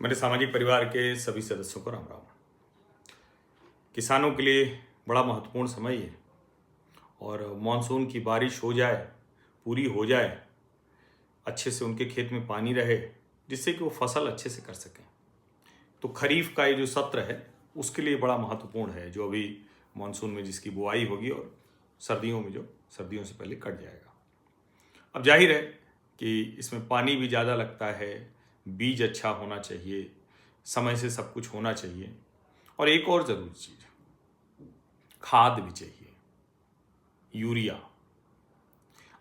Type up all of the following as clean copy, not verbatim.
मेरे सामाजिक परिवार के सभी सदस्यों को राम राम। किसानों के लिए बड़ा महत्वपूर्ण समय है और मानसून की बारिश हो जाए, पूरी हो जाए, अच्छे से उनके खेत में पानी रहे जिससे कि वो फसल अच्छे से कर सकें। तो खरीफ का ये जो सत्र है उसके लिए बड़ा महत्वपूर्ण है, जो अभी मानसून में जिसकी बुआई होगी और सर्दियों में जो सर्दियों से पहले कट जाएगा। अब जाहिर है कि इसमें पानी भी ज़्यादा लगता है, बीज अच्छा होना चाहिए, समय से सब कुछ होना चाहिए और एक और ज़रूरी चीज़, खाद भी चाहिए, यूरिया।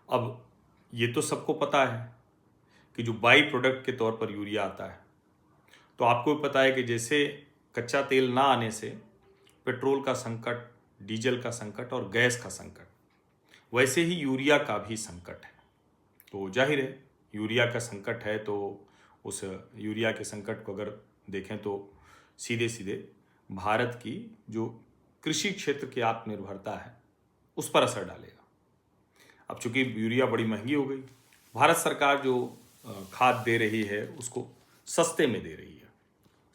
अब ये तो सबको पता है कि जो बाई प्रोडक्ट के तौर पर यूरिया आता है, तो आपको भी पता है कि जैसे कच्चा तेल ना आने से पेट्रोल का संकट, डीजल का संकट और गैस का संकट, वैसे ही यूरिया का भी संकट है। तो जाहिर है यूरिया का संकट है, तो उस यूरिया के संकट को अगर देखें तो सीधे सीधे भारत की जो कृषि क्षेत्र की आत्मनिर्भरता है उस पर असर डालेगा। अब चूंकि यूरिया बड़ी महंगी हो गई, भारत सरकार जो खाद दे रही है उसको सस्ते में दे रही है,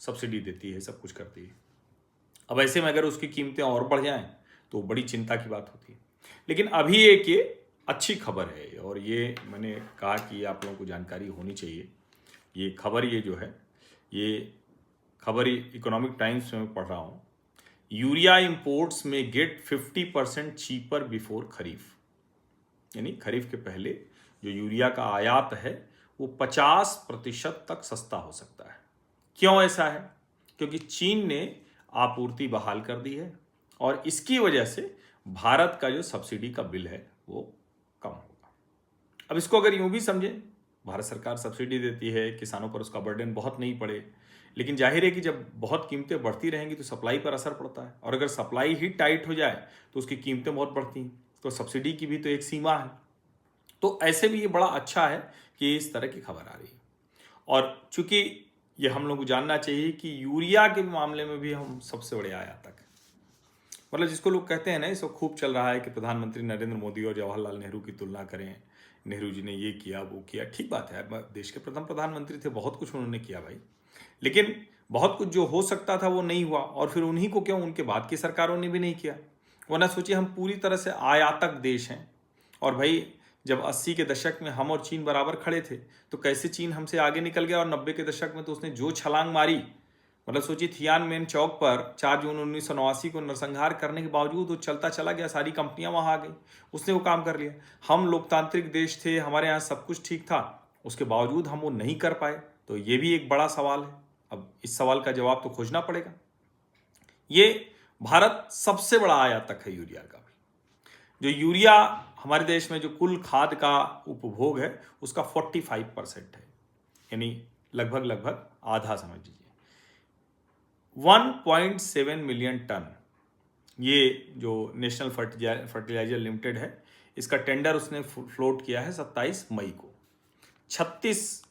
सब्सिडी देती है, सब कुछ करती है। अब ऐसे में अगर उसकी कीमतें और बढ़ जाएं तो बड़ी चिंता की बात होती है। लेकिन अभी एक ये अच्छी खबर है और ये मैंने कहा कि आप लोगों को जानकारी होनी चाहिए। ये खबर ये खबर इकोनॉमिक टाइम्स में पढ़ रहा हूँ। यूरिया इंपोर्ट्स में गेट 50% चीपर बिफोर खरीफ, यानी खरीफ के पहले जो यूरिया का आयात है वो 50% तक सस्ता हो सकता है। क्यों ऐसा है? क्योंकि चीन ने आपूर्ति बहाल कर दी है और इसकी वजह से भारत का जो सब्सिडी का बिल है वो कम होगा। अब इसको अगर यूं भी समझें, भारत सरकार सब्सिडी देती है, किसानों पर उसका बर्डन बहुत नहीं पड़े, लेकिन जाहिर है कि जब बहुत कीमतें बढ़ती रहेंगी तो सप्लाई पर असर पड़ता है और अगर सप्लाई ही टाइट हो जाए तो उसकी कीमतें बहुत बढ़ती हैं, तो सब्सिडी की भी तो एक सीमा है। तो ऐसे भी ये बड़ा अच्छा है कि इस तरह की खबर आ रही है। और चूंकि ये हम लोग को जानना चाहिए कि यूरिया के मामले में भी हम सबसे बड़े आयातक हैं। मतलब जिसको लोग कहते हैं ना, इसको खूब चल रहा है कि प्रधानमंत्री नरेंद्र मोदी और जवाहरलाल नेहरू की तुलना करें, नेहरू जी ने ये किया वो किया। ठीक बात है, देश के प्रथम प्रधानमंत्री थे, बहुत कुछ उन्होंने किया भाई, लेकिन बहुत कुछ जो हो सकता था वो नहीं हुआ और फिर उन्हीं को क्यों, उनके बाद की सरकारों ने भी नहीं किया। वरना सोचिए हम पूरी तरह से आयातक देश हैं और भाई जब 80 के दशक में हम और चीन बराबर खड़े थे तो कैसे चीन हमसे आगे निकल गया और 90 के दशक में तो उसने जो छलांग मारी। मतलब सोचिए थियानमेन चौक पर 4 जून 1989 को नरसंहार करने के बावजूद वो चलता चला गया, सारी कंपनियां वहां आ गई, उसने वो काम कर लिया। हम लोकतांत्रिक देश थे, हमारे यहाँ सब कुछ ठीक था, उसके बावजूद हम वो नहीं कर पाए। तो ये भी एक बड़ा सवाल है। अब इस सवाल का जवाब तो खोजना पड़ेगा। ये भारत सबसे बड़ा आयातक है यूरिया का भी। जो यूरिया हमारे देश में जो कुल खाद का उपभोग है उसका 45% है, यानी लगभग लगभग आधा समझ लीजिए, 1.7 मिलियन टन। ये जो नेशनल फर्टिलाइजर लिमिटेड है, इसका टेंडर उसने फ्लोट किया है 27 मई को। 36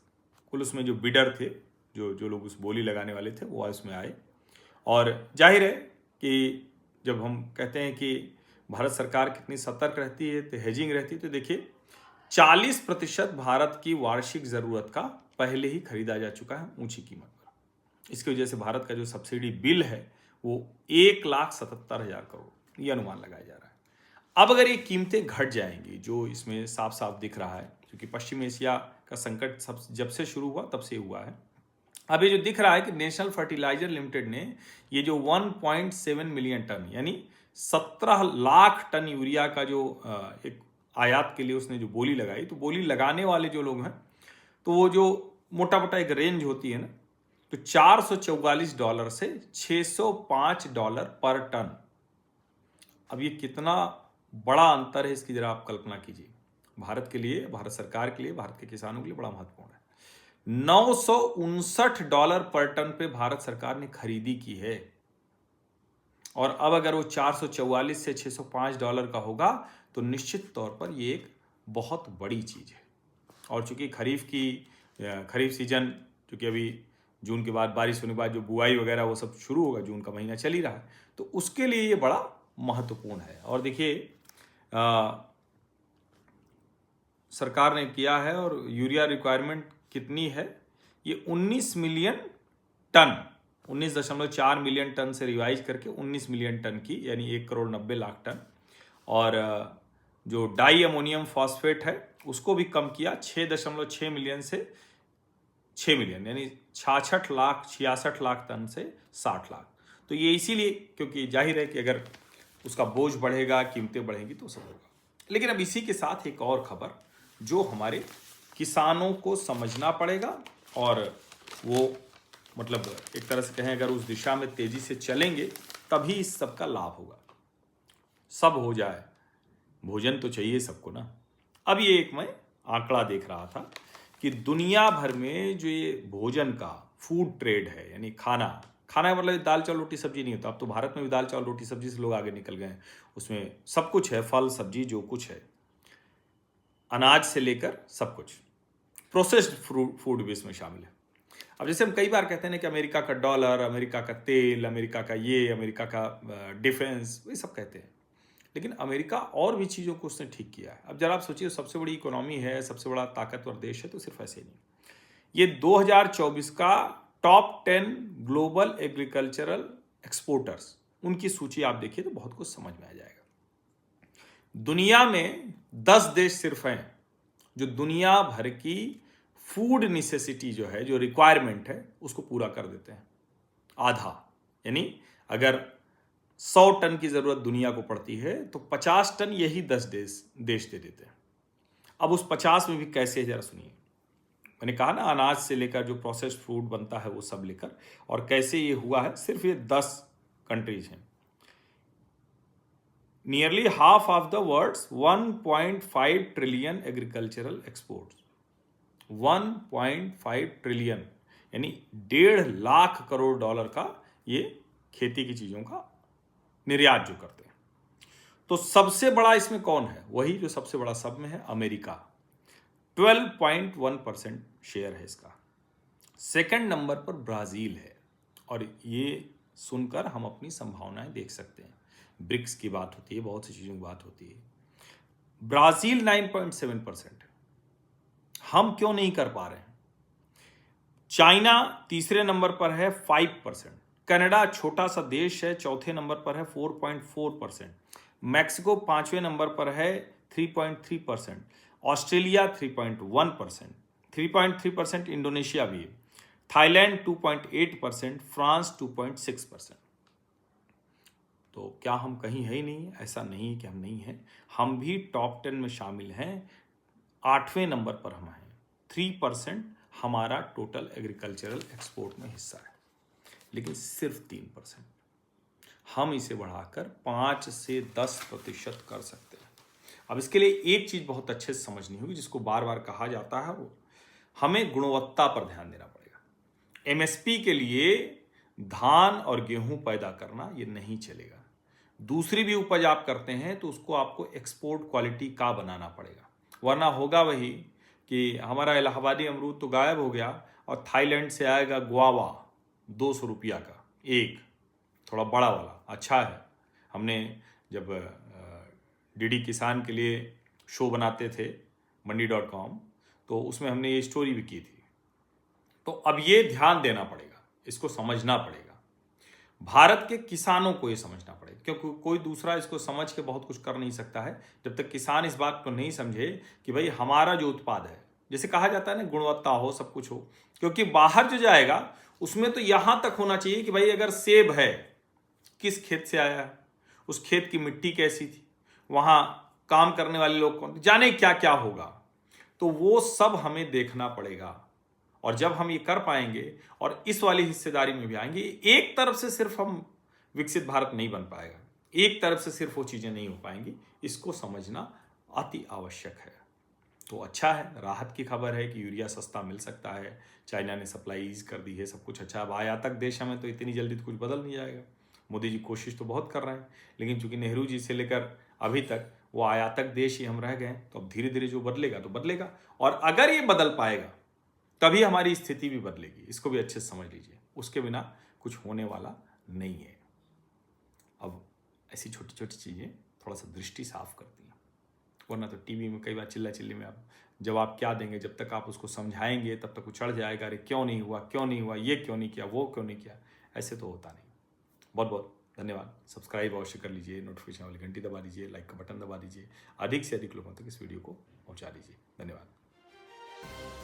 कुल उसमें जो बिडर थे, जो लोग उस बोली लगाने वाले थे, वो उसमें आए। और जाहिर है कि जब हम कहते हैं कि भारत सरकार कितनी सतर्क रहती है, तो हेजिंग रहती है, तो देखिए 40% भारत की वार्षिक ज़रूरत का पहले ही खरीदा जा चुका है ऊंची कीमत पर। इसकी वजह से भारत का जो सब्सिडी बिल है वो 1,77,000 करोड़ ये अनुमान लगाया जा रहा है। अब अगर ये कीमतें घट जाएंगी, जो इसमें साफ साफ दिख रहा है, क्योंकि पश्चिम एशिया का संकट जब से शुरू हुआ तब से हुआ है। अब ये जो दिख रहा है कि नेशनल फर्टिलाइजर लिमिटेड ने ये जो 1.7 मिलियन टन यानी 17 लाख टन यूरिया का जो एक आयात के लिए उसने जो बोली लगाई, तो बोली लगाने वाले जो लोग हैं, तो वो जो मोटा मोटा एक रेंज होती है ना, तो $444 से $605 पर टन। अब ये कितना बड़ा अंतर है, इसकी जरा आप कल्पना कीजिए। भारत के लिए, भारत सरकार के लिए, भारत के किसानों के लिए बड़ा महत्वपूर्ण है। $959 पर टन पे भारत सरकार ने खरीदी की है और अब अगर वो 444 से $605 का होगा तो निश्चित तौर पर ये एक बहुत बड़ी चीज है। और चूंकि खरीफ सीजन, चूंकि अभी जून के बाद बारिश होने के बाद जो बुआई वगैरह वो सब शुरू होगा, जून का महीना चल ही रहा है, तो उसके लिए ये बड़ा महत्वपूर्ण है। और देखिए सरकार ने किया है और यूरिया रिक्वायरमेंट कितनी है, ये 19 मिलियन टन, 19.4 मिलियन टन से रिवाइज करके 19 मिलियन टन की, यानी 1,90,00,000 टन। और जो डाई अमोनियम फॉस्फेट है उसको भी कम किया, 6.6 मिलियन से 6 मिलियन, यानी 66 लाख टन से 60 लाख। तो ये इसीलिए क्योंकि जाहिर है कि अगर उसका बोझ बढ़ेगा, कीमतें बढ़ेंगी तो सब होगा। लेकिन अब इसी के साथ एक और खबर जो हमारे किसानों को समझना पड़ेगा, और वो मतलब एक तरह से कहें अगर उस दिशा में तेजी से चलेंगे तभी इस सब का लाभ होगा। सब हो जाए, भोजन तो चाहिए सबको ना। अब ये एक मैं आंकड़ा देख रहा था कि दुनिया भर में जो ये भोजन का फूड ट्रेड है, यानी खाना मतलब दाल चावल रोटी सब्जी नहीं होता। अब तो भारत में भी दाल चावल रोटी सब्जी से लोग आगे निकल गए हैं। उसमें सब कुछ है, फल सब्जी जो कुछ है, अनाज से लेकर सब कुछ, प्रोसेस्ड फूड भी इसमें शामिल है। अब जैसे हम कई बार कहते हैं ना कि अमेरिका का डॉलर, अमेरिका का तेल, अमेरिका का ये, अमेरिका का डिफेंस, ये सब कहते हैं। लेकिन अमेरिका और भी चीज़ों को उसने ठीक किया है। अब जरा आप सोचिए, सबसे बड़ी इकोनॉमी है, सबसे बड़ा ताकतवर देश है, तो सिर्फ ऐसे ही नहीं, ये 2024 का टॉप 10 ग्लोबल एग्रीकल्चरल एक्सपोर्टर्स, उनकी सूची आप देखिए तो बहुत कुछ समझ में आ जाएगा। दुनिया में 10 देश सिर्फ हैं जो दुनिया भर की फूड नेसेसिटी जो है, जो रिक्वायरमेंट है, उसको पूरा कर देते हैं आधा। यानी अगर 100 टन की जरूरत दुनिया को पड़ती है तो 50 टन यही 10 देश दे देते हैं। अब उस 50 में भी कैसे है जरा सुनिए। मैंने कहा ना, अनाज से लेकर जो प्रोसेस्ड फूड बनता है वो सब लेकर, और कैसे ये हुआ है, सिर्फ ये 10 कंट्रीज हैं। Nearly half of the world's 1.5 trillion agricultural exports, 1.5 trillion, यानी 1.5 लाख करोड़ डॉलर का ये खेती की चीजों का निर्यात जो करते हैं। तो सबसे बड़ा इसमें कौन है? वही जो सबसे बड़ा सब में है, अमेरिका। 12.1% शेयर है इसका। सेकंड नंबर पर ब्राजील है, और ये सुनकर हम अपनी संभावनाएं देख सकते हैं। ब्रिक्स की बात होती है, बहुत सी चीजों की बात होती है। ब्राजील 9.7% है, हम क्यों नहीं कर पा रहे हैं? चाइना तीसरे नंबर पर है 5%। कनाडा छोटा सा देश है, चौथे नंबर पर है 4.4%। मैक्सिको पांचवें नंबर पर है 3.3%। ऑस्ट्रेलिया 3.1%, 3.3% इंडोनेशिया भी है। Thailand 2.8%, France 2.6%। तो क्या हम कहीं है ही नहीं? ऐसा नहीं है कि हम नहीं हैं, हम भी टॉप 10 में शामिल हैं। 8वें नंबर पर हम हैं। 3% हमारा टोटल एग्रीकल्चरल एक्सपोर्ट में हिस्सा है, लेकिन सिर्फ 3%। हम इसे बढ़ाकर 5 से 10% कर सकते हैं। अब इसके लिए एक चीज बहुत अच्छे से समझनी होगी, जिसको बार बार कहा जाता है, वो हमें गुणवत्ता पर ध्यान देना पड़ेगा। एमएसपी के लिए धान और गेहूं पैदा करना ये नहीं चलेगा। दूसरी भी उपज आप करते हैं तो उसको आपको एक्सपोर्ट क्वालिटी का बनाना पड़ेगा, वरना होगा वही कि हमारा इलाहाबादी अमरूद तो गायब हो गया और थाईलैंड से आएगा गुआवा 200 रुपया का एक, थोड़ा बड़ा वाला, अच्छा है। हमने जब डीडी किसान के लिए शो बनाते थे मंडी.com, तो उसमें हमने ये स्टोरी भी की थी। तो अब ये ध्यान देना पड़ेगा, इसको समझना पड़ेगा, भारत के किसानों को ये समझना पड़ेगा, क्योंकि कोई दूसरा इसको समझ के बहुत कुछ कर नहीं सकता है जब तक किसान इस बात को नहीं समझे कि भाई हमारा जो उत्पाद है, जैसे कहा जाता है ना, गुणवत्ता हो, सब कुछ हो। क्योंकि बाहर जो जाएगा उसमें तो यहां तक होना चाहिए कि भाई अगर सेब है, किस खेत से आया है, उस खेत की मिट्टी कैसी थी, वहां काम करने वाले लोग कौन, जाने क्या क्या होगा। तो वो सब हमें देखना पड़ेगा, और जब हम ये कर पाएंगे और इस वाली हिस्सेदारी में भी आएंगे, एक तरफ से सिर्फ हम विकसित भारत नहीं बन पाएगा, एक तरफ से सिर्फ वो चीजें नहीं हो पाएंगी। इसको समझना अति आवश्यक है। तो अच्छा है, राहत की खबर है कि यूरिया सस्ता मिल सकता है, चाइना ने सप्लाई ईज कर दी है, सब कुछ अच्छा है। अब आयातक देश हमें तो इतनी जल्दी तो कुछ बदल नहीं जाएगा। मोदी जी कोशिश तो बहुत कर रहे हैं, लेकिन चूंकि नेहरू जी से लेकर अभी तक वो आयातक देश ही हम रह गए, तो अब धीरे धीरे जो बदलेगा तो बदलेगा, और अगर ये बदल पाएगा तभी हमारी स्थिति भी बदलेगी। इसको भी अच्छे से समझ लीजिए, उसके बिना कुछ होने वाला नहीं है। अब ऐसी छोटी छोटी चीजें थोड़ा सा दृष्टि साफ करती हैं, वरना तो टीवी में कई बार चिल्ला चिल्ली में आप जवाब क्या देंगे, जब तक आप उसको समझाएंगे तब तक वो चढ़ जाएगा, अरे क्यों नहीं हुआ, क्यों नहीं हुआ, ये क्यों नहीं किया, वो क्यों नहीं किया। ऐसे तो होता नहीं। बहुत बहुत धन्यवाद। सब्सक्राइब अवश्य कर लीजिए, नोटिफिकेशन वाली घंटी दबा दीजिए, लाइक का बटन दबा दीजिए, अधिक से अधिक लोगों तक इस वीडियो को पहुंचा दीजिए। धन्यवाद।